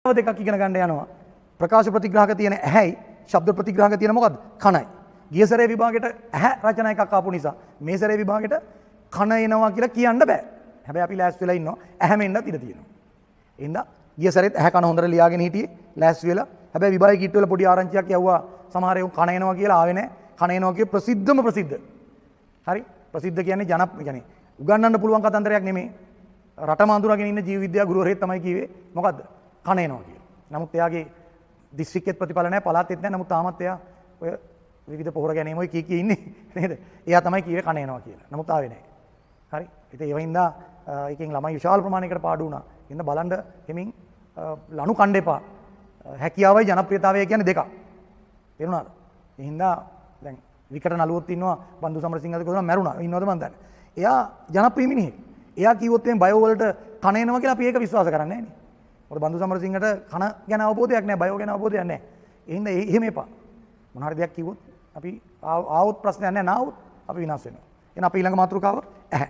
දෙකක් ඉගෙන ගන්න යනවා. ප්‍රකාශ ප්‍රතිග්‍රාහක තියෙන ඇහැයි ශබ්ද ප්‍රතිග්‍රාහක තියෙන මොකද්ද? කනයි. ගිය සැරේ විභාගෙට ඇහැ රචන එකක් ආපු නිසා මේ සැරේ විභාගෙට කන එනවා කියලා කියන්න බෑ. හැබැයි අපි ලෑස්ති වෙලා ඉන්නවා ඇහැම එන්නත් ඉඩ තියෙනවා. එහෙනම් ගිය සැරේත් ඇහැ කන හොඳට ලියාගෙන හිටියේ ලෑස්ති වෙලා. හැබැයි විභාගයේ කිට්ටු වල පොඩි ආරංචියක් යවුවා සමහර ඒවා කන එනවා කියලා ආවේ නැහැ. කන එනවා කිය ප්‍රසිද්ධම ප්‍රසිද්ධ. හරි? ප්‍රසිද්ධ කියන්නේ කියන්නේ උගන්වන්න පුළුවන් කතන්දරයක් නෙමෙයි. රටම අඳුරගෙන ඉන්න ජීව විද්‍යා ගුරුවරයෙක් තමයි කිව්වේ මොකද්ද? කන එනවා කියලා. නමුත් එයාගේ දිස්ත්‍රික්කෙත් ප්‍රතිඵල නැහැ, පළාතෙත් නැහැ. නමුත් තාමත් එයා ඔය විවිධ පොහොර ගැනීම ඔය කී ඉන්නේ නේද? එයා තමයි කිව්වේ කන එනවා කියලා. නමුත් ආවේ නැහැ. හරි? ඉතින් ඒ වයින්දා එකෙන් ළමයි විශාල ප්‍රමාණයකට පාඩු වුණා. ඉන්න බලන්න හිමින් ලනු කණ්ඩ එපා. හැකියාවයි ජනප්‍රියතාවය කියන්නේ දෙකක්. තේරුණාද? ඒ හින්දා දැන් විකට නළුවොත් ඉන්නවා බන්දු සමරසිංහද කියලා මැරුණා. ඉන්නවද මන් දන්නේ. එයා ජනප්‍රිය මිනිහෙක්. එයා කිව්වොත් එම් බයෝ වලට කන එනවා කියලා අපි ඒක විශ්වාස කරන්නේ නැහැ නේ. මොකද බන්දු සමරසිංහට කන ගැන අවබෝධයක් නැහැ, බයෝ ගැන අවබෝධයක් නැහැ. ඒ හින්දා එහෙම එපා. මොන හරි දෙයක් කිව්වොත් අපි ආවොත් ප්‍රශ්නයක් නැහැ, නාවොත් අපි විනාශ වෙනවා. එහෙනම් අපි ඊළඟ මාතෘකාව ඇහැ.